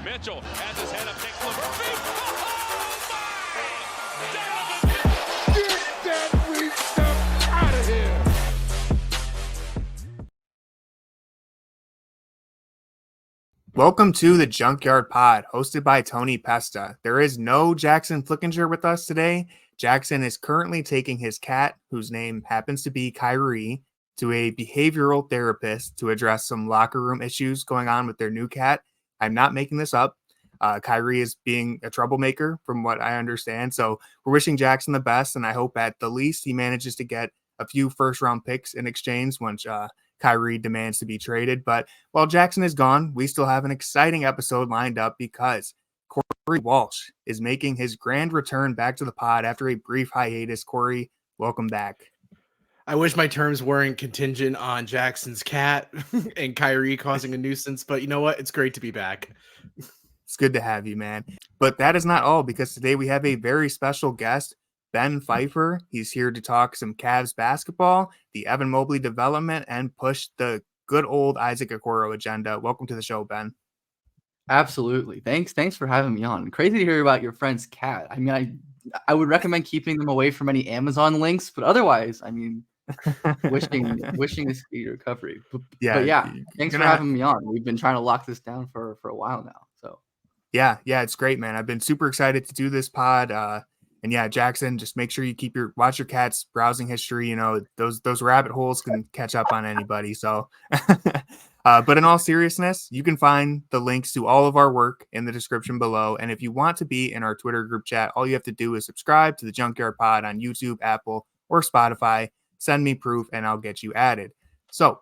Mitchell has his head up, takes the feet. Oh, my! Donovan! Get that weak stuff out of here! Welcome to the Junkyard Pod, hosted by Tony Pesta. There is no Jackson Flickinger with us today. Jackson is currently taking his cat, whose name happens to be Kyrie, to a behavioral therapist to address some locker room issues going on with their new cat. I'm not making this up. Kyrie is being a troublemaker from what I understand. So we're wishing Jackson the best, and I hope at the least he manages to get a few first-round picks in exchange once Kyrie demands to be traded. But while Jackson is gone, we still have an exciting episode lined up because Corey Walsh is making his grand return back to the pod after a brief hiatus. Corey, welcome back. I wish my terms weren't contingent on Jackson's cat and Kyrie causing a nuisance, but you know what? It's great to be back. It's good to have you, man. But that is not all, because today we have a very special guest, Ben Pfeifer. He's here to talk some Cavs basketball, the Evan Mobley development, and push the good old Isaac Okoro agenda. Welcome to the show, Ben. Absolutely. Thanks for having me on. Crazy to hear about your friend's cat. I mean, I would recommend keeping them away from any Amazon links, but otherwise, I mean, wishing a speedy recovery. But yeah, thanks for having me on. We've been trying to lock this down for a while now. So yeah, it's great, man. I've been super excited to do this pod. And yeah, Jackson, just make sure you watch your cat's browsing history. You know, those rabbit holes can catch up on anybody. So, but in all seriousness, you can find the links to all of our work in the description below. And if you want to be in our Twitter group chat, all you have to do is subscribe to the Junkyard Pod on YouTube, Apple, or Spotify. Send me proof and I'll get you added. So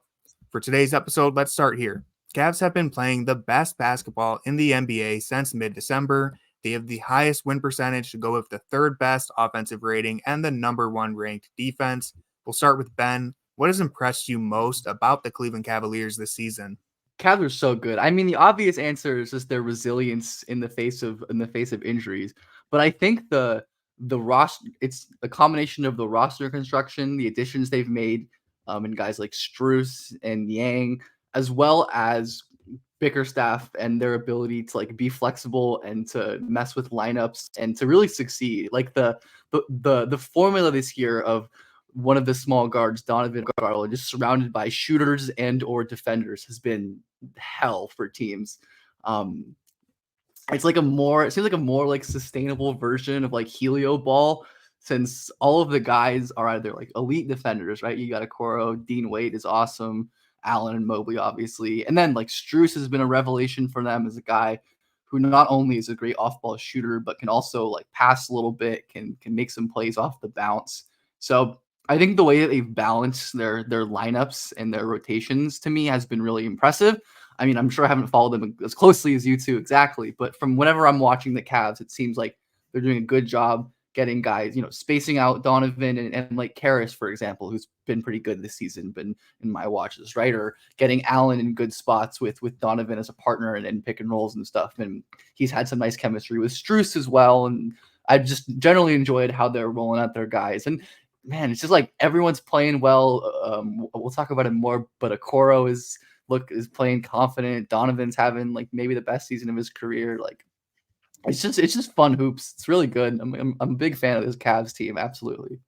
for today's episode, let's start here. Cavs have been playing the best basketball in the NBA since mid-December. They have the highest win percentage to go with the third best offensive rating and the number one ranked defense. We'll start with Ben. What has impressed you most about the Cleveland Cavaliers this season? Cavs are so good. I mean, the obvious answer is just their resilience in the face of injuries. But I think the roster, it's a combination of the roster construction, the additions they've made, and guys like Strus and Yang, as well as Bickerstaff and their ability to like be flexible and to mess with lineups and to really succeed. Like the formula this year of one of the small guards, Donovan, Garland, just surrounded by shooters and or defenders has been hell for teams. It seems like a more like sustainable version of like Helio ball, since all of the guys are either like elite defenders, right? You got Okoro, Dean Wade is awesome, Allen and Mobley, obviously. And then like Strus has been a revelation for them as a guy who not only is a great off-ball shooter, but can also like pass a little bit, can make some plays off the bounce. So I think the way that they've balanced their lineups and their rotations to me has been really impressive. I mean, I'm sure I haven't followed them as closely as you two exactly, but from whenever I'm watching the Cavs, it seems like they're doing a good job getting guys, spacing out Donovan and like Karras, for example, who's been pretty good this season, been in my watches, right? Or getting Allen in good spots with Donovan as a partner and pick and rolls and stuff. And he's had some nice chemistry with Strus as well. And I just generally enjoyed how they're rolling out their guys. And man, it's just like everyone's playing well. We'll talk about it more, but Okoro is playing confident. Donovan's having like maybe the best season of his career. Like it's just fun hoops. It's really good. I'm a big fan of this Cavs team. Absolutely.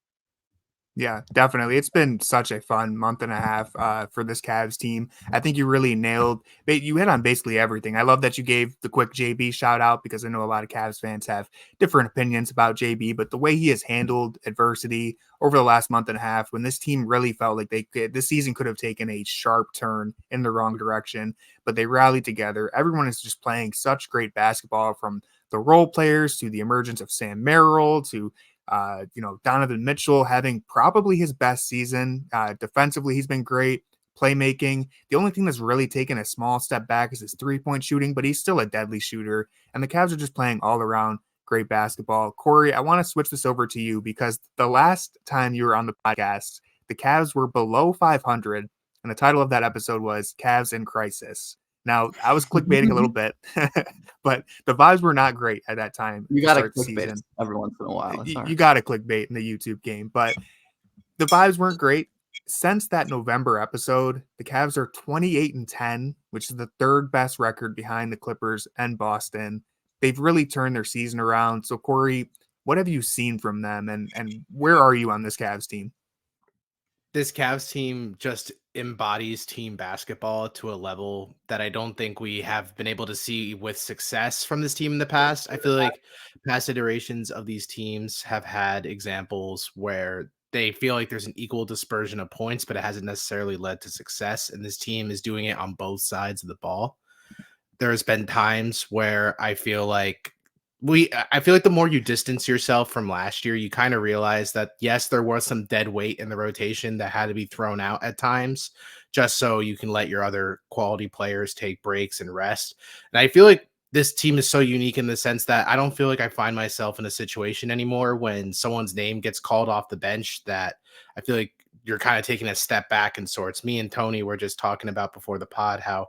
Yeah, definitely. It's been such a fun month and a half for this Cavs team. I think you really you hit on basically everything. I love that you gave the quick JB shout out, because I know a lot of Cavs fans have different opinions about JB, but the way he has handled adversity over the last month and a half, when this team really felt like this season could have taken a sharp turn in the wrong direction, but they rallied together. Everyone is just playing such great basketball, from the role players to the emergence of Sam Merrill to Donovan Mitchell having probably his best season. Defensively, he's been great. Playmaking. The only thing that's really taken a small step back is his three-point shooting, but he's still a deadly shooter. And the Cavs are just playing all around great basketball. Corey, I want to switch this over to you, because the last time you were on the podcast, the Cavs were below 500, and the title of that episode was Cavs in Crisis. Now, I was clickbaiting a little bit, but the vibes were not great at that time. You got to clickbait every once in a while. You got to clickbait in the YouTube game, but the vibes weren't great. since that November episode, the Cavs are 28-10, which is the third best record behind the Clippers and Boston. They've really turned their season around. So, Corey, what have you seen from them, and where are you on this Cavs team? This Cavs team just embodies team basketball to a level that I don't think we have been able to see with success from this team in the past. I feel like past iterations of these teams have had examples where they feel like there's an equal dispersion of points, but it hasn't necessarily led to success. And this team is doing it on both sides of the ball. There's been times where I feel like the more you distance yourself from last year, you kind of realize that yes, there was some dead weight in the rotation that had to be thrown out at times just so you can let your other quality players take breaks and rest. And I feel like this team is so unique in the sense that I don't feel like I find myself in a situation anymore when someone's name gets called off the bench that I feel like you're kind of taking a step back in sorts. Me and Tony were just talking about before the pod how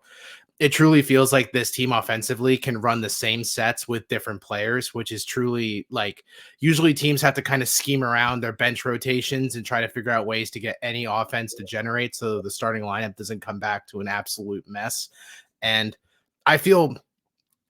it truly feels like this team offensively can run the same sets with different players, which is truly like usually teams have to kind of scheme around their bench rotations and try to figure out ways to get any offense to generate so the starting lineup doesn't come back to an absolute mess. And I feel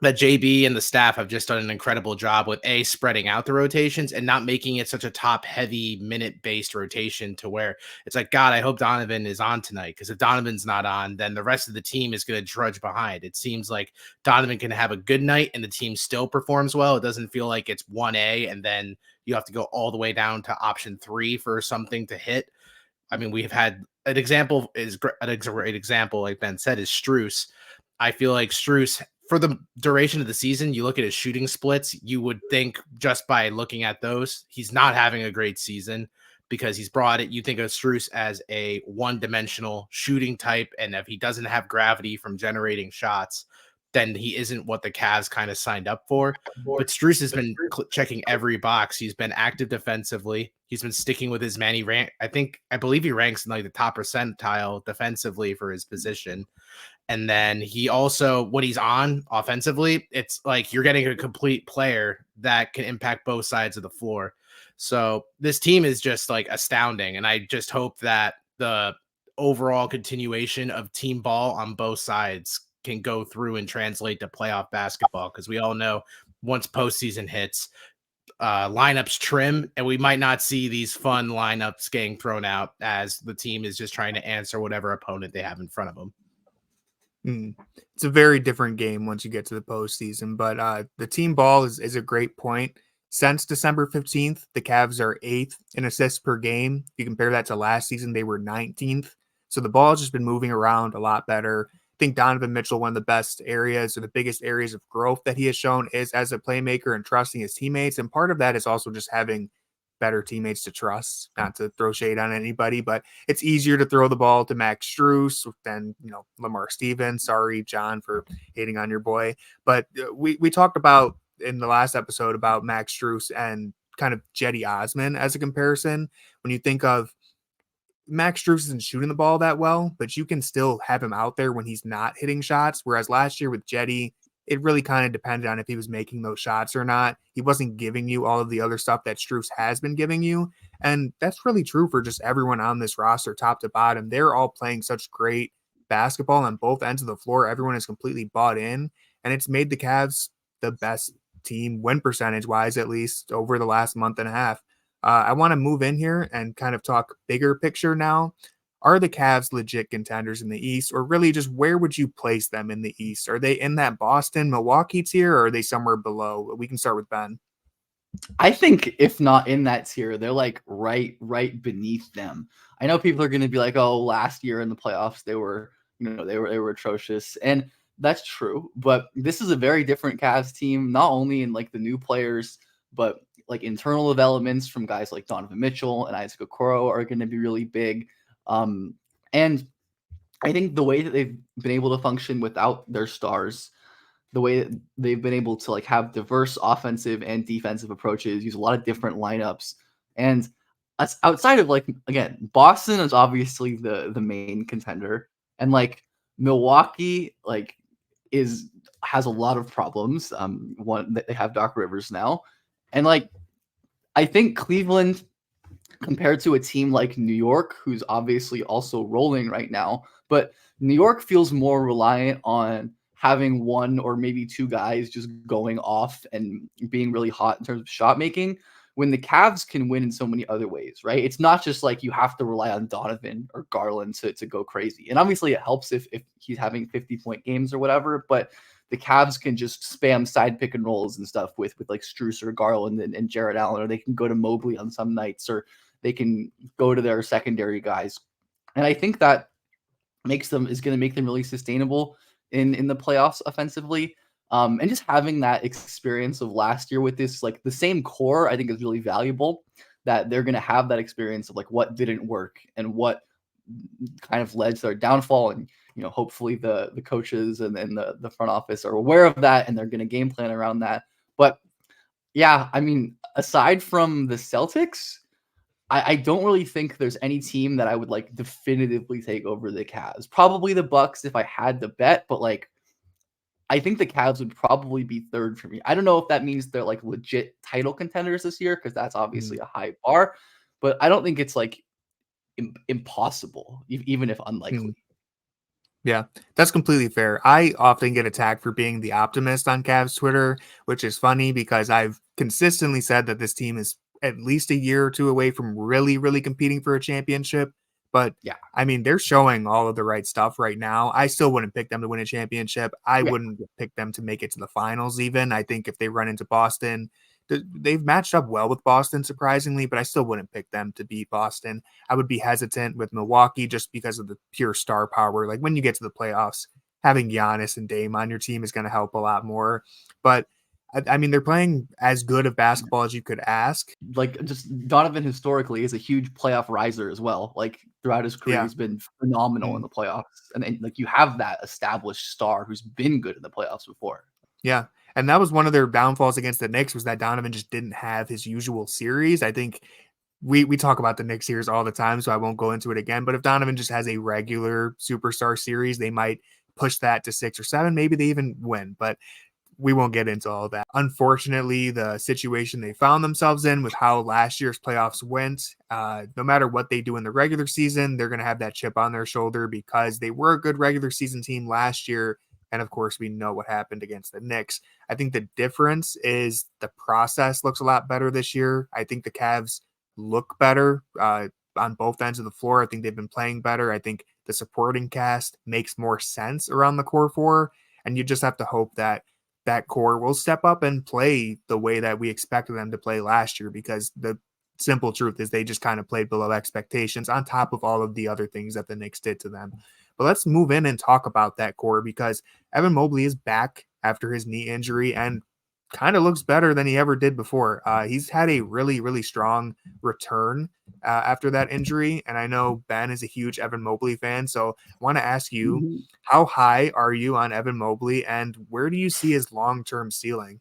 that JB and the staff have just done an incredible job with spreading out the rotations and not making it such a top heavy minute based rotation to where it's like, God, I hope Donovan is on tonight. Cause if Donovan's not on, then the rest of the team is going to trudge behind. It seems like Donovan can have a good night and the team still performs well. It doesn't feel like it's 1A and then you have to go all the way down to option 3 for something to hit. I mean, we've had a great example, like Ben said, is Strus. I feel like Strus, for the duration of the season, you look at his shooting splits, you would think just by looking at those, he's not having a great season because he's brought it. You think of Strus as a one-dimensional shooting type, and if he doesn't have gravity from generating shots, then he isn't what the Cavs kind of signed up for. But Strus has been checking every box. He's been active defensively. He's been sticking with his man. I believe he ranks in like the top percentile defensively for his position. And then he also, when he's on offensively, it's like you're getting a complete player that can impact both sides of the floor. So this team is just like astounding. And I just hope that the overall continuation of team ball on both sides can go through and translate to playoff basketball. Because we all know once postseason hits, lineups trim, and we might not see these fun lineups getting thrown out as the team is just trying to answer whatever opponent they have in front of them. It's a very different game once you get to the postseason, but the team ball is a great point. Since December 15th, the Cavs are 8th in assists per game. If you compare that to last season, they were 19th. So the ball has just been moving around a lot better. I think Donovan Mitchell, one of the best areas or the biggest areas of growth that he has shown is as a playmaker and trusting his teammates. And part of that is also just having better teammates to trust, not to throw shade on anybody, but it's easier to throw the ball to Max Strus than, Lamar Stevens. Sorry, John, for hating on your boy. But we talked about in the last episode about Max Strus and kind of Cedi Osman as a comparison. When you think of Max Strus isn't shooting the ball that well, but you can still have him out there when he's not hitting shots. Whereas last year with Cedi, it really kind of depended on if he was making those shots or not. He wasn't giving you all of the other stuff that Strus has been giving you. And that's really true for just everyone on this roster, top to bottom. They're all playing such great basketball on both ends of the floor. Everyone is completely bought in, and it's made the Cavs the best team, win percentage wise, at least over the last month and a half. I want to move in here and kind of talk bigger picture now. Are the Cavs legit contenders in the East, or really just where would you place them in the East? Are they in that Boston, Milwaukee tier, or are they somewhere below? We can start with Ben. I think if not in that tier, they're like right beneath them. I know people are going to be like, "Oh, last year in the playoffs, they were atrocious," and that's true. But this is a very different Cavs team, not only in like the new players, but like internal developments from guys like Donovan Mitchell and Isaac Okoro are going to be really big. And I think the way that they've been able to function without their stars, the way that they've been able to like have diverse offensive and defensive approaches, use a lot of different lineups. And outside of like, again, Boston is obviously the main contender, and like Milwaukee like has a lot of problems. One, they have Doc Rivers now, and like I think Cleveland compared to a team like New York, who's obviously also rolling right now. But New York feels more reliant on having one or maybe two guys just going off and being really hot in terms of shot making, when the Cavs can win in so many other ways, right? It's not just like you have to rely on Donovan or Garland to go crazy. And obviously it helps if he's having 50-point games or whatever, but the Cavs can just spam side pick and rolls and stuff with like Strus or Garland and Jarrett Allen, or they can go to Mobley on some nights, or they can go to their secondary guys. And I think that is going to make them really sustainable in the playoffs offensively. And just having that experience of last year with this, like the same core, I think is really valuable, that they're going to have that experience of like what didn't work and what kind of led to their downfall. And, hopefully the coaches and the front office are aware of that, and they're going to game plan around that. But yeah, I mean, aside from the Celtics, I don't really think there's any team that I would like definitively take over the Cavs. Probably the Bucks if I had to bet, but like I think the Cavs would probably be third for me. I don't know if that means they're like legit title contenders this year, because that's obviously a high bar, but I don't think it's like impossible, even if unlikely. Yeah, that's completely fair. I often get attacked for being the optimist on Cavs Twitter, which is funny because I've consistently said that this team is at least a year or two away from really, really competing for a championship. But yeah, I mean, they're showing all of the right stuff right now. I still wouldn't pick them to win a championship. I wouldn't pick them to make it to the finals even. I think if they run into Boston, they've matched up well with Boston, surprisingly, but I still wouldn't pick them to beat Boston. I would be hesitant with Milwaukee just because of the pure star power. Like when you get to the playoffs, having Giannis and Dame on your team is going to help a lot more. But I mean, they're playing as good of basketball as you could ask. Like just Donovan historically is a huge playoff riser as well. Like throughout his career, he's been phenomenal in the playoffs. And like you have that established star who's been good in the playoffs before. Yeah. And that was one of their downfalls against the Knicks, was that Donovan just didn't have his usual series. I think we talk about the Knicks series all the time, so I won't go into it again. But if Donovan just has a regular superstar series, they might push that to 6 or 7. Maybe they even win, but we won't get into all that. Unfortunately, the situation they found themselves in with how last year's playoffs went, no matter what they do in the regular season, they're going to have that chip on their shoulder because they were a good regular season team last year. And of course, we know what happened against the Knicks. I think the difference is the process looks a lot better this year. I think the Cavs look better on both ends of the floor. I think they've been playing better. I think the supporting cast makes more sense around the core four. And you just have to hope that that core will step up and play the way that we expected them to play last year, because the simple truth is they just kind of played below expectations on top of all of the other things that the Knicks did to them. But let's move in and talk about that core, because Evan Mobley is back after his knee injury and kind of looks better than he ever did before. He's had a really, really strong return after that injury. And I know Ben is a huge Evan Mobley fan. So I want to ask you, how high are you on Evan Mobley, and where do you see his long-term ceiling?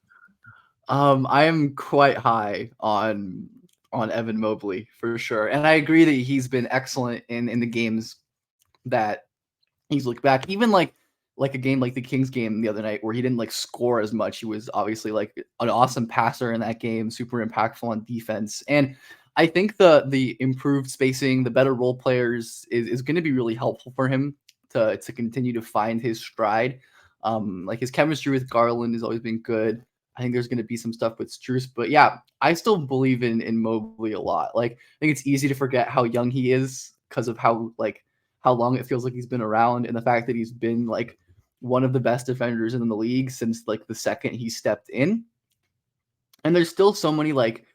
I am quite high on Evan Mobley for sure. And I agree that he's been excellent in the games that he's looked back, even like a game like the Kings game the other night where he didn't like score as much. He was obviously like an awesome passer in that game, super impactful on defense. And I think the improved spacing, the better role players is going to be really helpful for him to continue to find his stride. Like his chemistry with Garland has always been good. I think there's going to be some stuff with Strus, but yeah, I still believe in Mobley a lot. Like I think it's easy to forget how young he is because of how long it feels like he's been around, and the fact that he's been like one of the best defenders in the league since like the second he stepped in. And there's still so many like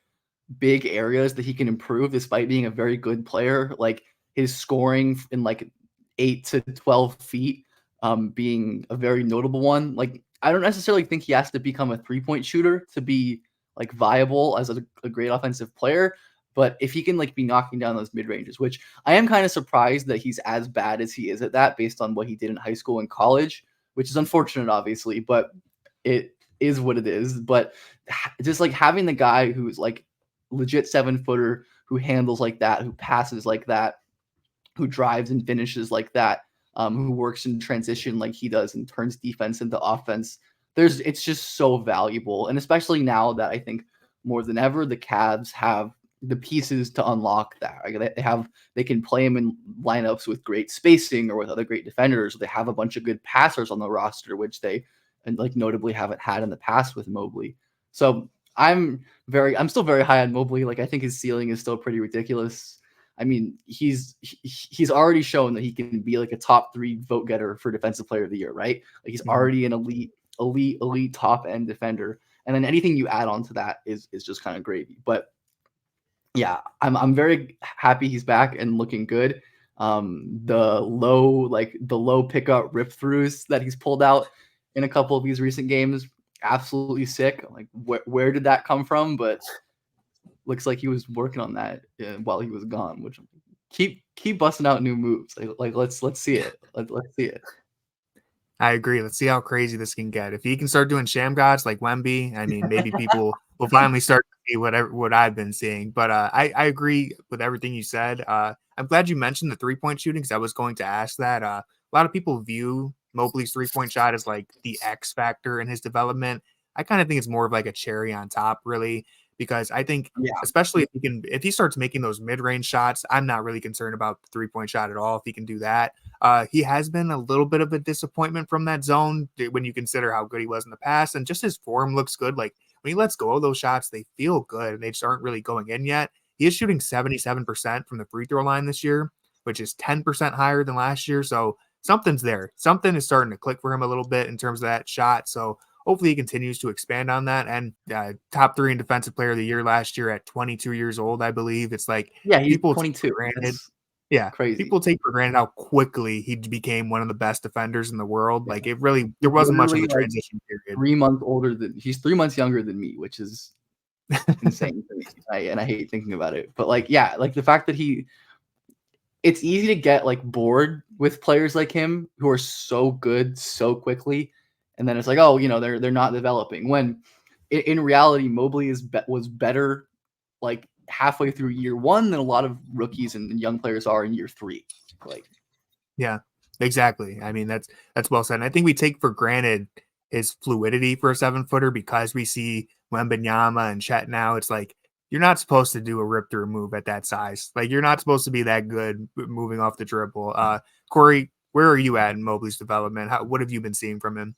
big areas that he can improve despite being a very good player. Like his scoring in like 8 to 12 feet being a very notable one. Like I don't necessarily think he has to become a 3-point shooter to be like viable as a great offensive player. But if he can like be knocking down those mid ranges, which I am kind of surprised that he's as bad as he is at that based on what he did in high school and college, which is unfortunate, obviously, but it is what it is. But just like having the guy who's like legit 7-footer, who handles like that, who passes like that, who drives and finishes like that, who works in transition like he does and turns defense into offense, it's just so valuable. And especially now that I think more than ever, the Cavs have the pieces to unlock that. Like they can play him in lineups with great spacing or with other great defenders. They have a bunch of good passers on the roster, which they like notably haven't had in the past with Mobley. So I'm still very high on Mobley. Like I think his ceiling is still pretty ridiculous. I mean, he's already shown that he can be like a top 3 vote getter for Defensive Player of the Year, right? Like he's already an elite top end defender. And then anything you add on to that is just kind of gravy. But yeah, I'm very happy he's back and looking good. The low pickup rip throughs that he's pulled out in a couple of these recent games, absolutely sick. Like where did that come from? But looks like he was working on that while he was gone. Which keep busting out new moves. Like let's see it. Let's see it. I agree. Let's see how crazy this can get. If he can start doing sham gods like Wemby, I mean, maybe people will finally start to see what I've been seeing. But I agree with everything you said. I'm glad you mentioned the 3-point shooting because I was going to ask that. A lot of people view Mobley's 3-point shot as like the X factor in his development. I kind of think it's more of like a cherry on top, really, because I think, especially if he starts making those mid-range shots, I'm not really concerned about the 3-point shot at all. If he can do that, he has been a little bit of a disappointment from that zone when you consider how good he was in the past, and just his form looks good. Like when he lets go of those shots, they feel good, and they just aren't really going in yet. He is shooting 77% from the free throw line this year, which is 10% higher than last year. So something's there. Something is starting to click for him a little bit in terms of that shot. So hopefully he continues to expand on that. And top 3 in Defensive Player of the Year last year at 22 years old, I believe. It's like he's people 22. Granted, crazy. People take for granted how quickly he became one of the best defenders in the world. Like it really, there wasn't much of a transition period. 3 months older he's 3 months younger than me, which is insane to me. And I hate thinking about it. But like the fact that it's easy to get like bored with players like him who are so good so quickly. And then it's like, oh, they're not developing. When in reality, Mobley was better like halfway through year 1 than a lot of rookies and young players are in year 3. Like, yeah, exactly. I mean, that's well said. And I think we take for granted his fluidity for a 7-footer because we see Wembanyama and Chet now. It's like you're not supposed to do a rip through move at that size. Like you're not supposed to be that good moving off the dribble. Corey, where are you at in Mobley's development? What have you been seeing from him?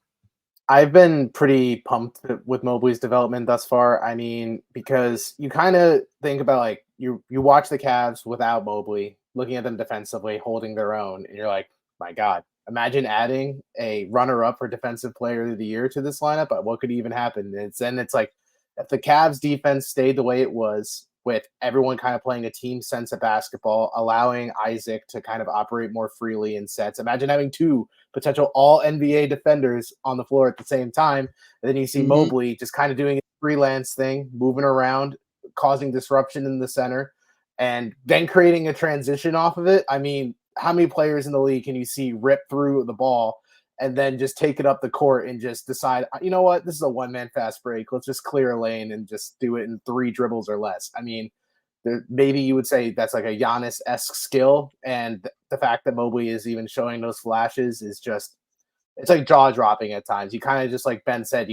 I've been pretty pumped with Mobley's development thus far. I mean, because you kind of think about like you watch the Cavs without Mobley, looking at them defensively, holding their own, and you're like, my God, imagine adding a runner-up for Defensive Player of the Year to this lineup. But what could even happen? It's like if the Cavs defense stayed the way it was, with everyone kind of playing a team sense of basketball, allowing Isaac to kind of operate more freely in sets. Imagine having 2 potential all NBA defenders on the floor at the same time. And then you see Mobley just kind of doing a freelance thing, moving around, causing disruption in the center, and then creating a transition off of it. I mean, how many players in the league can you see rip through the ball and then just take it up the court and just decide, you know what, this is a one-man fast break. Let's just clear a lane and just do it in 3 dribbles or less. I mean, maybe you would say that's like a Giannis-esque skill, and the fact that Mobley is even showing those flashes is just – it's like jaw-dropping at times. You kind of just, like Ben said,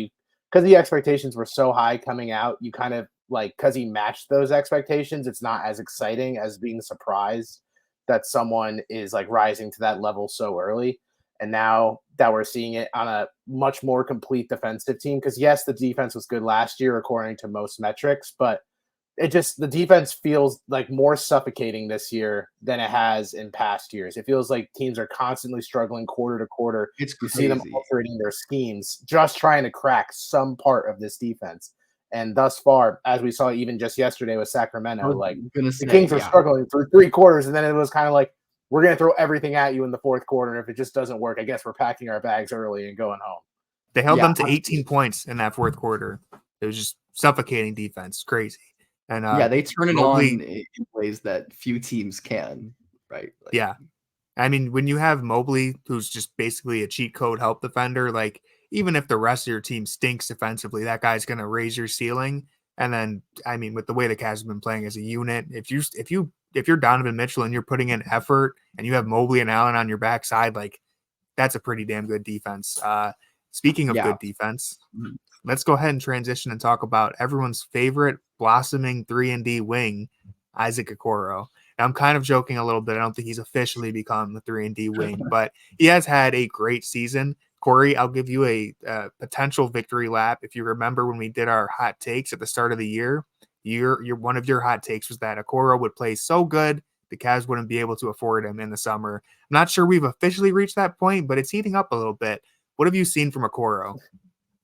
because the expectations were so high coming out, you kind of like – because he matched those expectations, it's not as exciting as being surprised that someone is like rising to that level so early. And now that we're seeing it on a much more complete defensive team, because yes, the defense was good last year according to most metrics, but the defense feels like more suffocating this year than it has in past years. It feels like teams are constantly struggling quarter to quarter. It's you crazy. see them altering their schemes, just trying to crack some part of this defense. And thus far, as we saw even just yesterday with Sacramento, like the Kings were struggling through 3 quarters, and then it was kind of like, we're going to throw everything at you in the 4th quarter. And if it just doesn't work, I guess we're packing our bags early and going home. They held them to 18 points in that 4th quarter. It was just suffocating defense. Crazy. And they turn it on in ways that few teams can, right? Like, yeah. I mean, when you have Mobley, who's just basically a cheat code help defender, like even if the rest of your team stinks defensively, that guy's going to raise your ceiling. And then, I mean, with the way the Cavs have been playing as a unit, if you're Donovan Mitchell and you're putting in effort and you have Mobley and Allen on your backside, like that's a pretty damn good defense. Speaking of good defense, let's go ahead and transition and talk about everyone's favorite blossoming 3-and-D wing, Isaac Okoro. Now, I'm kind of joking a little bit. I don't think he's officially become the 3-and-D wing, but he has had a great season. Corey, I'll give you a potential victory lap. If you remember when we did our hot takes at the start of the year, one of your hot takes was that Okoro would play so good the Cavs wouldn't be able to afford him in the summer. I'm not sure we've officially reached that point, but it's heating up a little bit. What have you seen from Okoro?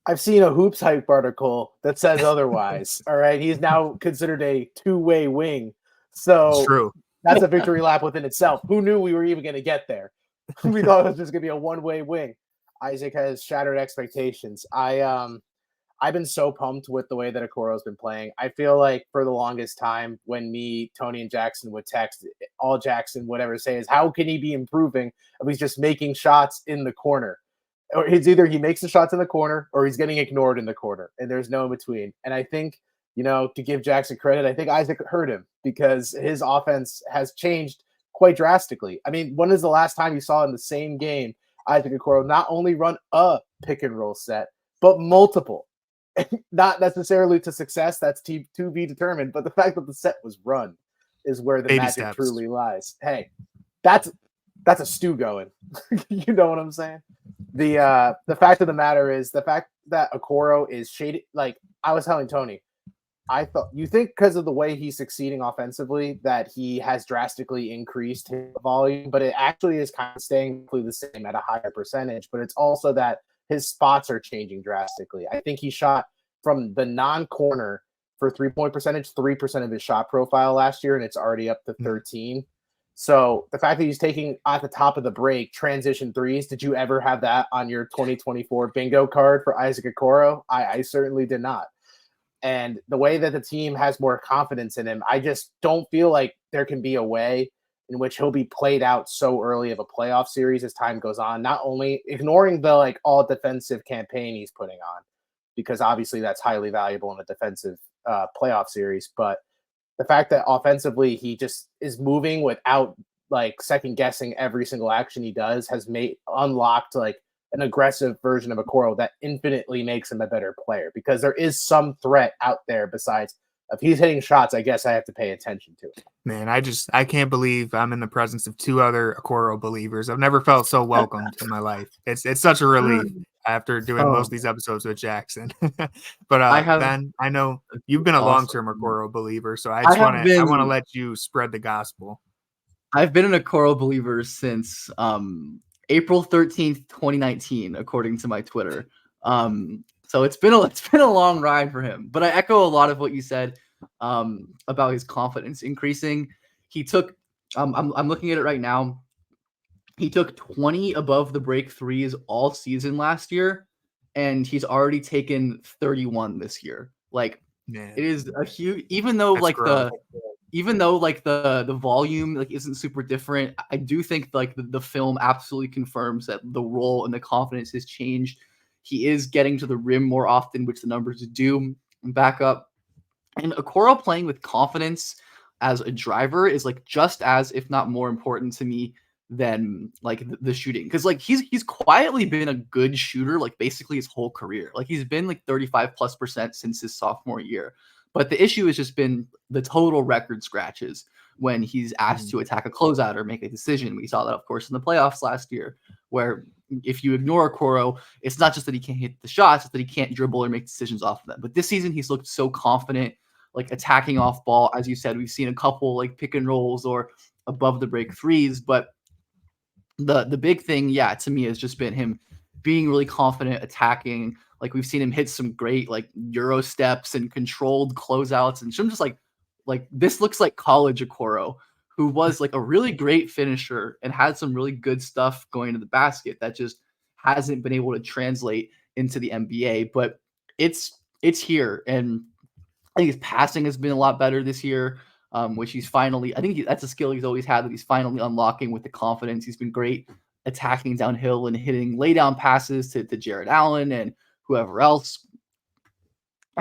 I've seen a Hoops Hype article that says otherwise. All right. He's now considered a two-way wing. So It's true. that's a victory lap within itself. Who knew we were even going to get there? We thought it was just going to be a one-way wing. Isaac has shattered expectations. I've been so pumped with the way that Okoro's been playing. I feel like for the longest time when me, Tony, and Jackson would text, all Jackson would ever say is, how can he be improving if he's just making shots in the corner? Or it's either he makes the shots in the corner or he's getting ignored in the corner, and there's no in between. And I think, to give Jackson credit, I think Isaac hurt him because his offense has changed quite drastically. I mean, when is the last time you saw in the same game Isaac Okoro not only run a pick and roll set, but multiple? Not necessarily to success, that's to be determined, but the fact that the set was run is where the Baby magic steps. truly lies. Hey, that's a stew going. You know what I'm saying? The fact of the matter is the fact that Okoro is shaded. Like I was telling Tony, I thought you think because of the way he's succeeding offensively that he has drastically increased his volume, but it actually is kind of staying the same at a higher percentage. But it's also that his spots are changing drastically. I think he shot from the non-corner for 3-point percentage, 3% of his shot profile last year, and it's already up to 13. So the fact that he's taking at the top of the break transition threes, did you ever have that on your 2024 bingo card for Isaac Okoro? I certainly did not. And the way that the team has more confidence in him, I just don't feel like there can be a way in which he'll be played out so early of a playoff series as time goes on, not only ignoring the all defensive campaign he's putting on, because obviously that's highly valuable in a defensive playoff series, but the fact that offensively he just is moving without second guessing every single action he does has unlocked an aggressive version of Okoro that infinitely makes him a better player, because there is some threat out there besides if he's hitting shots. I guess I have to pay attention to it. Man, I can't believe I'm in the presence of two other Okoro believers. I've never felt so welcomed in my life. It's such a relief after doing most of these episodes with Jackson. But Ben, I know you've been a long-term Okoro believer, so I want to let you spread the gospel. I've been an Okoro believer since April 13th, 2019, according to my Twitter. So it's been a long ride for him. But I echo a lot of what you said about his confidence increasing. He took I'm looking at it right now. He took 20 above the break threes all season last year, and he's already taken 31 this year. Like, Man, it is a huge, even though the volume isn't super different. I do think the film absolutely confirms that the role and the confidence has changed. He is getting to the rim more often, which the numbers do back up. And Okoro playing with confidence as a driver is just as, if not more important to me than the shooting. Because he's quietly been a good shooter basically his whole career. He's been 35+% since his sophomore year. But the issue has just been the total record scratches when he's asked to attack a closeout or make a decision. We saw that, of course, in the playoffs last year, where if you ignore Okoro, it's not just that he can't hit the shots, it's that he can't dribble or make decisions off of them. But this season, he's looked so confident, attacking off ball. As you said, we've seen a couple pick and rolls or above the break threes. But the big thing, to me, has just been him being really confident, attacking. We've seen him hit some great Euro steps and controlled closeouts, and some just this looks like college Okoro, who was a really great finisher and had some really good stuff going to the basket that just hasn't been able to translate into the NBA. But it's here, and I think his passing has been a lot better this year, which he's finally. I think that's a skill he's always had that he's finally unlocking with the confidence. He's been great attacking downhill and hitting laydown passes to Jarrett Allen and whoever else.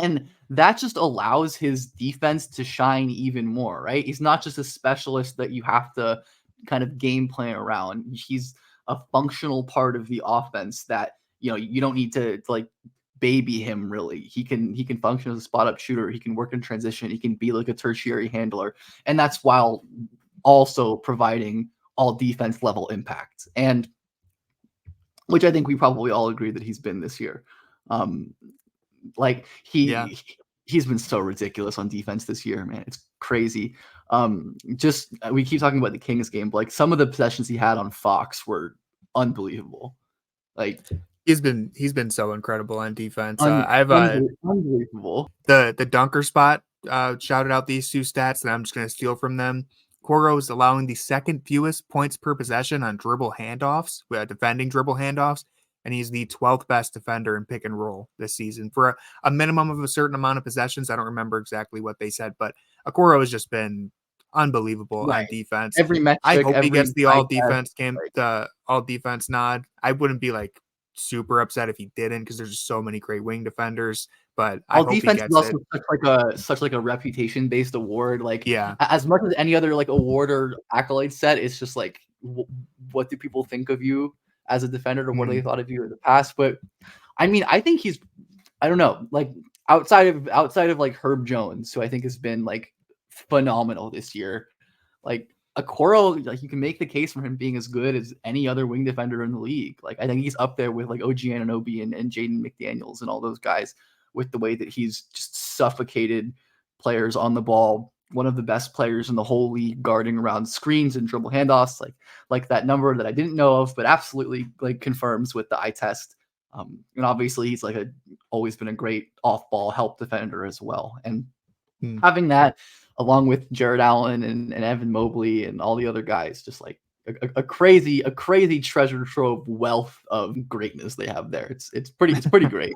And that just allows his defense to shine even more, right? He's not just a specialist that you have to kind of game plan around. He's a functional part of the offense that, you don't need to baby him really. He can function as a spot up shooter. He can work in transition. He can be like a tertiary handler, and that's while also providing all defense level impact, and which I think we probably all agree that he's been this year. Like he's been so ridiculous on defense this year, man. It's crazy. Just we keep talking about the Kings game, but like some of the possessions he had on Fox were unbelievable. Like he's been so incredible on defense. I have unbelievable. The dunker spot shouted out these two stats, and I'm just going to steal from them. Okoro is allowing the second fewest points per possession on dribble handoffs, defending dribble handoffs, and he's the 12th best defender in pick and roll this season for a minimum of a certain amount of possessions. I don't remember exactly what they said, but Okoro has just been unbelievable on defense. Every metric, I hope he gets the all defense nod. I wouldn't be like super upset if he didn't, because there's just so many great wing defenders. But I hope defense he is gets also such a reputation based award. Like yeah, as much as any other like award or accolade set, it's just like what do people think of you as a defender, or what they thought of you in the past? But I mean, I think I don't know, like outside of like Herb Jones, who I think has been like phenomenal this year. Like Okoro, like you can make the case for him being as good as any other wing defender in the league. Like I think he's up there with like OG Anunoby and Jaden McDaniels and all those guys, with the way that he's just suffocated players on the ball. One of the best players in the whole league guarding around screens and dribble handoffs, like that number that I didn't know of, but absolutely like confirms with the eye test. And obviously he's like always been a great off-ball help defender as well. And having that along with Jarrett Allen and Evan Mobley and all the other guys, just like a crazy treasure trove wealth of greatness they have there. It's pretty great.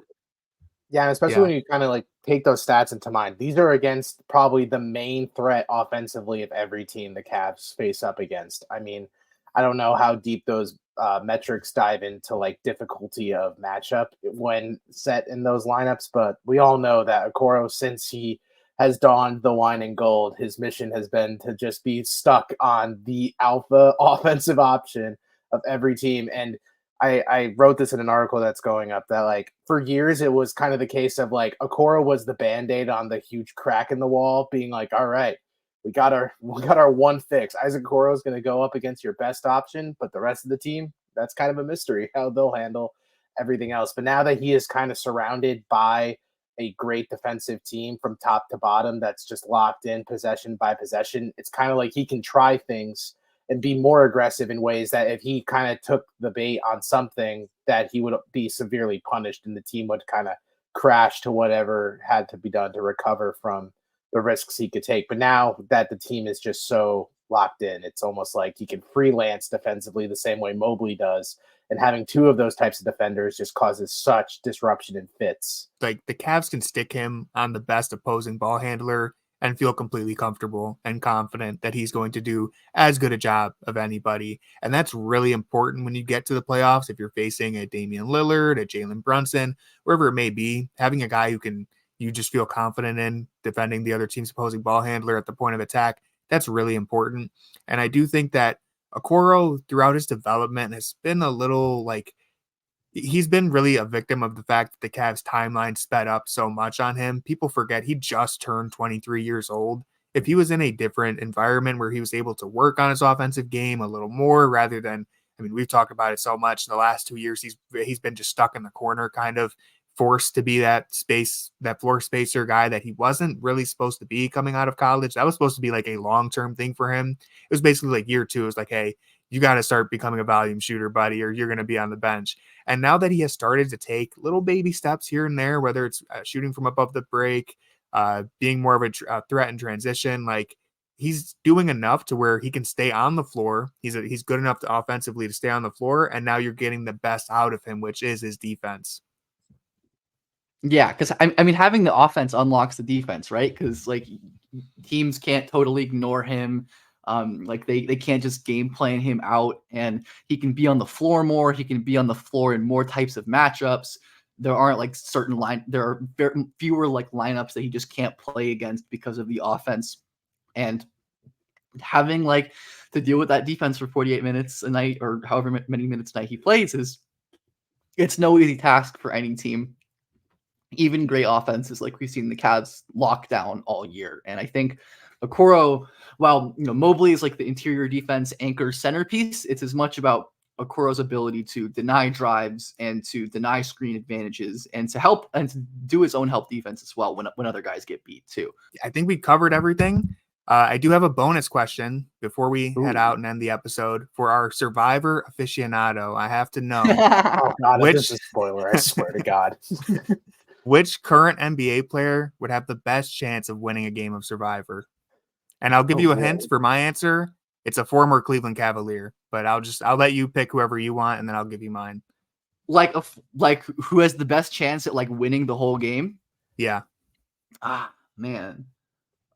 Yeah, and especially when you kind of like take those stats into mind. These are against probably the main threat offensively of every team the Cavs face up against. I mean, I don't know how deep those metrics dive into like difficulty of matchup when set in those lineups, but we all know that Okoro, since he has donned the wine and gold, his mission has been to just be stuck on the alpha offensive option of every team. And I wrote this in an article that's going up that like for years it was kind of the case of like Okoro was the band-aid on the huge crack in the wall, being like, all right, we got our one fix. Isaac Okoro is going to go up against your best option, but the rest of the team, that's kind of a mystery how they'll handle everything else. But now that he is kind of surrounded by a great defensive team from top to bottom that's just locked in possession by possession, it's kind of like he can try things and be more aggressive in ways that if he kind of took the bait on something, that he would be severely punished and the team would kind of crash to whatever had to be done to recover from the risks he could take. But now that the team is just so locked in, it's almost like he can freelance defensively the same way Mobley does. And having two of those types of defenders just causes such disruption and fits. Like the Cavs can stick him on the best opposing ball handler and feel completely comfortable and confident that he's going to do as good a job of anybody. And that's really important when you get to the playoffs. If you're facing a Damian Lillard, a Jalen Brunson, wherever it may be, having a guy who you just feel confident in defending the other team's opposing ball handler at the point of attack, that's really important. And I do think that Okoro throughout his development has been a little like, he's been really a victim of the fact that the Cavs timeline sped up so much on him. People forget he just turned 23 years old. If he was in a different environment where he was able to work on his offensive game a little more rather than, I mean, we've talked about it so much in the last 2 years, he's been just stuck in the corner, kind of forced to be that floor spacer guy that he wasn't really supposed to be coming out of college. That was supposed to be like a long-term thing for him. It was basically like year 2. It was like, hey, you got to start becoming a volume shooter, buddy, or you're going to be on the bench. And now that he has started to take little baby steps here and there, whether it's shooting from above the break, being more of a threat in transition, like he's doing enough to where he can stay on the floor. He's good enough offensively to stay on the floor. And now you're getting the best out of him, which is his defense. Yeah, because I mean, having the offense unlocks the defense, right? Because like teams can't totally ignore him. Like they can't just game plan him out, and he can be on the floor more. He can be on the floor in more types of matchups. There aren't like there are very fewer like lineups that he just can't play against because of the offense. And having like to deal with that defense for 48 minutes a night or however many minutes a night he plays it's no easy task for any team. even great offenses like we've seen the Cavs lock down all year. And I think Okoro, while Mobley is like the interior defense anchor centerpiece, it's as much about Okoro's ability to deny drives and to deny screen advantages and to help and to do his own help defense as well when other guys get beat too. I think we covered everything. I do have a bonus question before we head out and end the episode. For our Survivor aficionado, I have to know Oh God, this is a spoiler. I swear to God. which current NBA player would have the best chance of winning a game of Survivor. And I'll give you a hint for my answer. It's a former Cleveland Cavalier, but I'll let you pick whoever you want, and then I'll give you mine. Like who has the best chance at like winning the whole game? Yeah. Ah, man.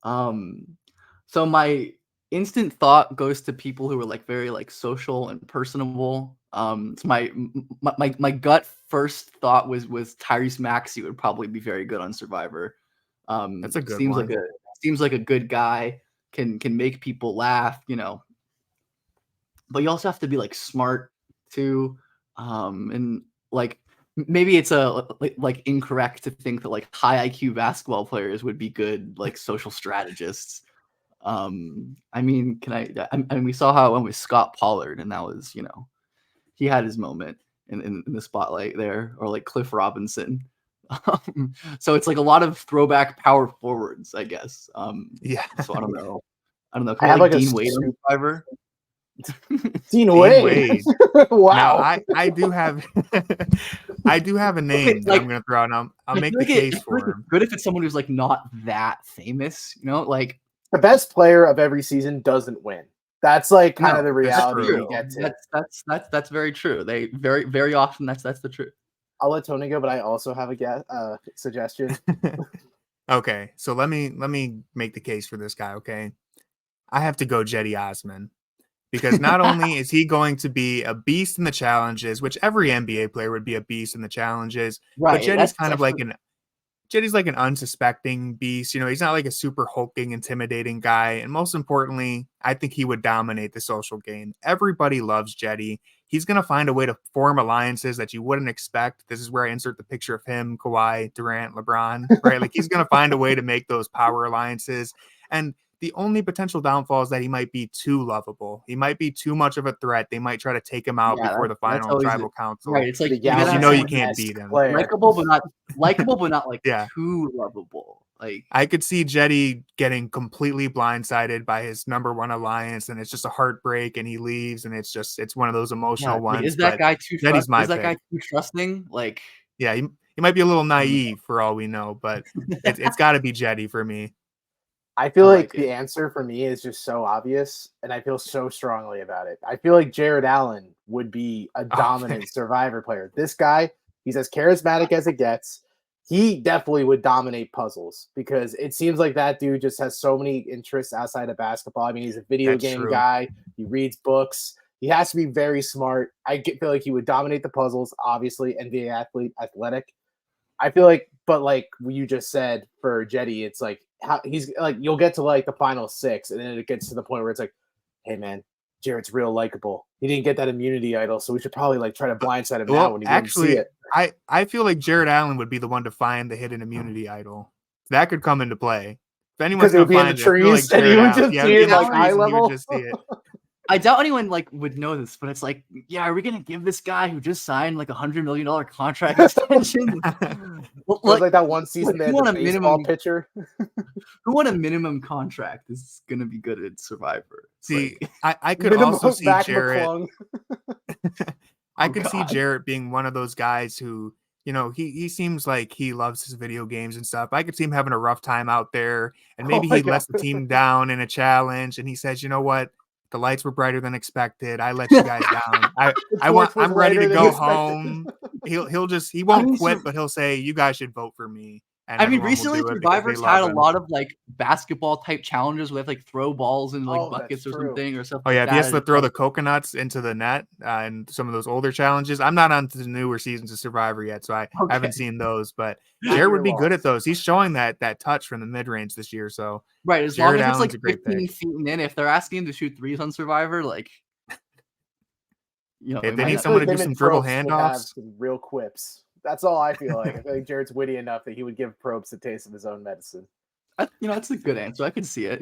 So my instant thought goes to people who are like very like social and personable. So my gut first thought was Tyrese Maxey would probably be very good on Survivor. That's a good seems one. Seems like a good guy, can make people laugh, but you also have to be like smart too. And like maybe it's like incorrect to think that like high IQ basketball players would be good like social strategists. I mean, we saw how it went with Scott Pollard, and that was, he had his moment in the spotlight there, or like Cliff Robinson. So it's like a lot of throwback power forwards, I guess. Yeah. So I don't know. Can I have like Dean Wade on Survivor? Dean Wade. Wow. Now, I do have I do have a name that I'm gonna throw out. I'll make the case for him. Good if it's someone who's like not that famous, like the best player of every season doesn't win. That's like kind of the reality we get to. That's very true. They very often that's the truth. I'll let Tony go, but I also have a suggestion. Okay, so let me make the case for this guy. Okay, I have to go Cedi Osman, because not only is he going to be a beast in the challenges, which every NBA player would be a beast in the challenges, right? But Cedi's kind of like Cedi's like an unsuspecting beast. He's not like a super hulking, intimidating guy. And most importantly, I think he would dominate the social game. Everybody loves Cedi. He's going to find a way to form alliances that you wouldn't expect. This is where I insert the picture of him, Kawhi, Durant, LeBron, right? Like he's going to find a way to make those power alliances. And the only potential downfall is that he might be too lovable. He might be too much of a threat. They might try to take him out before the final tribal council. Right. It's like because you can't beat him. Likable, but not like too lovable. Like I could see Cedi getting completely blindsided by his number one alliance, and it's just a heartbreak, and he leaves, and it's one of those emotional ones. Is that guy too guy too trusting? Like, yeah, he might be a little naive for all we know, but it's got to be Cedi for me. I feel like the answer for me is just so obvious, and I feel so strongly about it. I feel like Jarrett Allen would be a dominant Survivor player. This guy, he's as charismatic as it gets. He definitely would dominate puzzles because it seems like that dude just has so many interests outside of basketball. I mean, he's a video game guy. He reads books. He has to be very smart. Feel like he would dominate the puzzles, obviously, and be athletic. I feel like, but like you just said for Cedi, it's like, he's like, you'll get to like the final six, and then it gets to the point where it's like, hey man, Jarrett's real likable. He didn't get that immunity idol, so we should probably like try to blindside him now when he didn't see it. I feel like Jarrett Allen would be the one to find the hidden immunity idol. That could come into play. If anyone's going to find it, trees, and you would just see it like high level. I doubt anyone would know this, but it's like, yeah, are we gonna give this guy who just signed like $100 million contract extension? like that one season they had the baseball pitcher. Who won a minimum contract is gonna be good at Survivor? See, I could also see Jarrett. I could see Jarrett being one of those guys who, he seems like he loves his video games and stuff. I could see him having a rough time out there, and maybe he lets the team down in a challenge, and he says, you know what? The lights were brighter than expected. I let you guys down. I'm ready to go home. He won't quit, but he'll say, you guys should vote for me. And I mean, recently Survivor's had a lot of like basketball type challenges with like throw balls in like buckets or something or something. Oh yeah, he has to throw the coconuts into the net and some of those older challenges. I'm not on to the newer seasons of Survivor yet, so I haven't seen those. But Jarrett would be good at those. He's showing that touch from the mid range this year. So right, as long as it's like 15 feet and in. If they're asking him to shoot threes on Survivor, like if they need someone to do some dribble handoffs, some real quips. That's all I feel like. I feel like Jarrett's witty enough that he would give Probst a taste of his own medicine. That's a good answer. I can see it.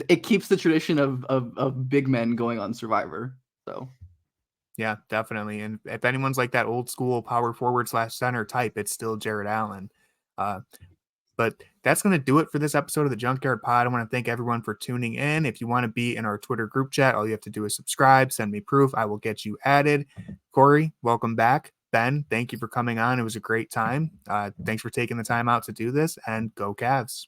It keeps the tradition of big men going on Survivor. So Yeah, definitely. And if anyone's like that old school power forward / center type, it's still Jarrett Allen. But that's going to do it for this episode of the Junkyard Pod. I want to thank everyone for tuning in. If you want to be in our Twitter group chat, all you have to do is subscribe, send me proof. I will get you added. Corey, welcome back. Ben, thank you for coming on. It was a great time. Thanks for taking the time out to do this, and go Cavs.